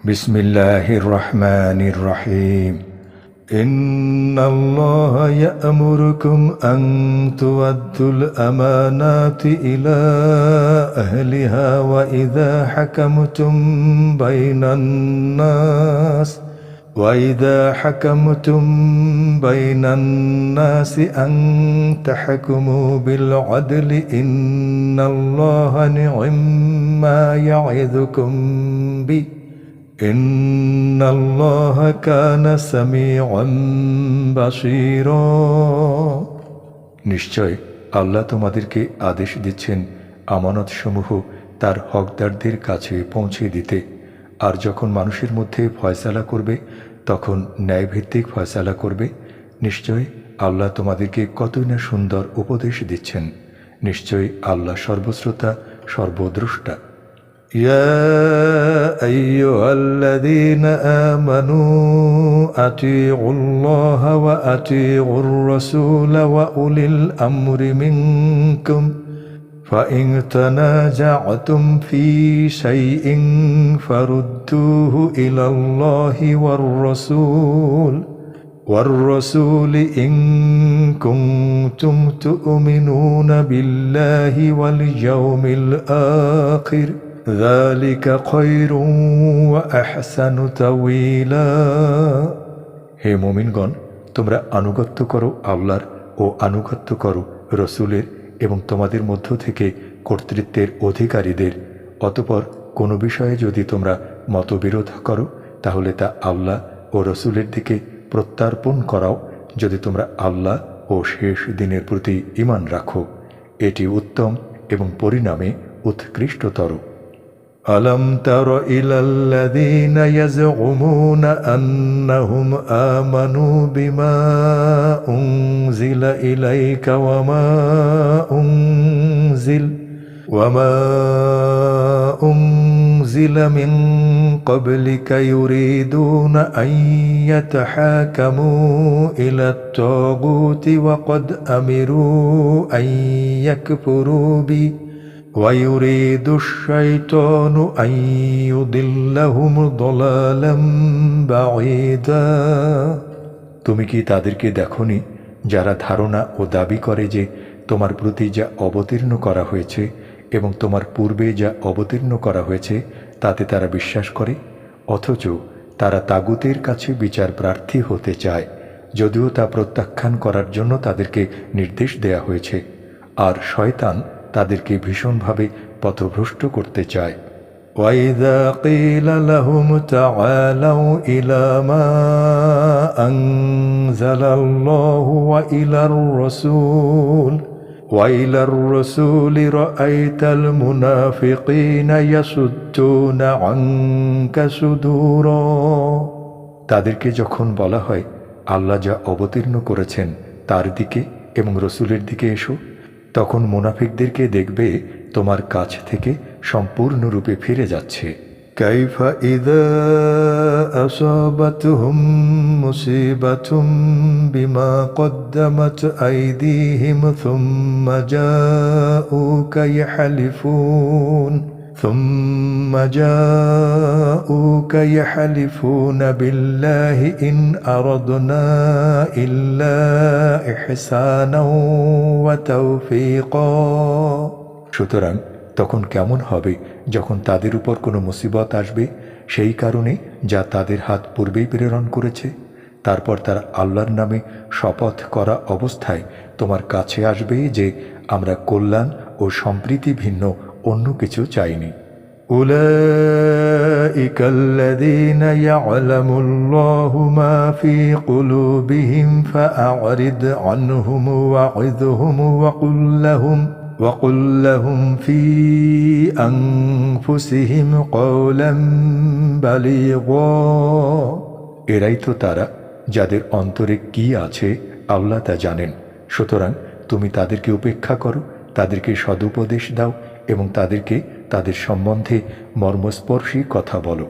বিসমিল্লাহির রহমানির রহিম। ইন্নাল্লাহা ইয়া'মুরুকুম আন তু'আদ্দুল আমানাতি ইলা আহলিহা ওয়া ইযা হাকামতুম বাইনান নাস আন তাহকুমু বিল আদলি ইন্নাল্লাহা নি'ম্মা ইয়া'ইযুকুম বিহি ইন্নাল্লাহা কানা সামিআন বাসীরা। নিশ্চয় আল্লাহ তোমাদেরকে আদেশ দিচ্ছেন আমানতসমূহ তার হকদারদের কাছে পৌঁছে দিতে, আর যখন মানুষের মধ্যে ফয়সালা করবে তখন ন্যায়ভিত্তিক ফয়সালা করবে। নিশ্চয় আল্লাহ তোমাদেরকে কতই না সুন্দর উপদেশ দিচ্ছেন। নিশ্চয় আল্লাহ সর্বশ্রোতা সর্বদ্রষ্টা। يا أيها الذين آمنوا أطيعوا الله وأطيعوا الرسول وأولي الأمر منكم فإن تنازعتم في شيء فردوه إلى الله والرسول إن كنتم تؤمنون بالله واليوم الآخر ذلك خير وأحسن تأويلا। হে মুমিনগণ, তোমরা আনুগত্য করো আল্লাহর ও আনুগত্য করো রসুলের এবং তোমাদের মধ্য থেকে কর্তৃত্বের অধিকারীদের। অতঃপর কোনো বিষয়ে যদি তোমরা মতবিরোধ করো তাহলে তা আল্লাহ ও রসুলের দিকে প্রত্যার্পণ করাও, যদি তোমরা আল্লাহ ও শেষ দিনের প্রতি ঈমান রাখো। এটি উত্তম এবং পরিণামে উৎকৃষ্টতর। ألم تر إلى الذين يزعمون أنهم آمنوا بما أنزل إليك وما أنزل من قبلك يريدون أن يتحاكموا إلى الطاغوت وقد أمروا أن يكفروا به ويريد الشيطان أن يضلهم ضلالا بعيدا। তুমি কি তাদেরকে দেখোনি যারা ধারণা ও দাবি করে যে তোমার প্রতি যা অবতীর্ণ করা হয়েছে এবং তোমার পূর্বে যা অবতীর্ণ করা হয়েছে তাতে তারা বিশ্বাস করে, অথচ তারা তাগুতের কাছে বিচার প্রার্থী হতে চায়, যদিও তা প্রত্যাখ্যান করার জন্য তাদেরকে নির্দেশ দেয়া হয়েছে, আর শয়তান তাদেরকে ভীষণভাবে পথভ্রষ্ট করতে চায়। وَإِذَا قِيلَ لَهُمْ تَعَالَوْا إِلَى مَا أَنزَلَ اللَّهُ وَإِلَى الرَّسُولِ رَأَيْتَ الْمُنَافِقِينَ يَصُدُّونَ عَنكَ صُدُورًا। তাদেরকে যখন বলা হয় আল্লাহ যা অবতীর্ণ করেছেন তার দিকে এবং রসুলের দিকে এসো, তখন মুনাফিকদেরকে দেখবে তোমার কাছ থেকে সম্পূর্ণরূপে ফিরে যাচ্ছে। কাইফা ইযা আসাবাতহুম মুসিবাতুম বিমা কদ্দামাত আইদিহিম থুম্মা জাউকা ইয়াহলিফুন বিল্লাহি ইন আরাদনা ইল্লা ইহসানাও ওয়া তাওফীকা। সুতরাং তখন কেমন হবে যখন তাদের উপর কোনো মুসিবত আসবে সেই কারণে যা তাদের হাত পূর্বেই প্রেরণ করেছে, তারপর তারা আল্লাহর নামে শপথ করা অবস্থায় তোমার কাছে আসবে যে আমরা কল্যাণ ও সম্প্রীতি ভিন্ন অন্য কিছু চাইনি। উলাইকা আল্লাযীনা ইয়া'লামুল্লাহু মা ফী কুলুবিহিম ফাআরিদ আনহুম ওয়া'ইযহুম وقل لهم في أنفسهم قولا بليغا। এরাই তো তারা যাদের অন্তরে কি আছে আল্লাহ তা জানেন। সুতরাং তুমি তাদেরকে উপেক্ষা করো, তাদেরকে সদুপদেশ দাও এবং তাদেরকে তাদের সম্বন্ধে মর্মস্পর্শী কথা বলো।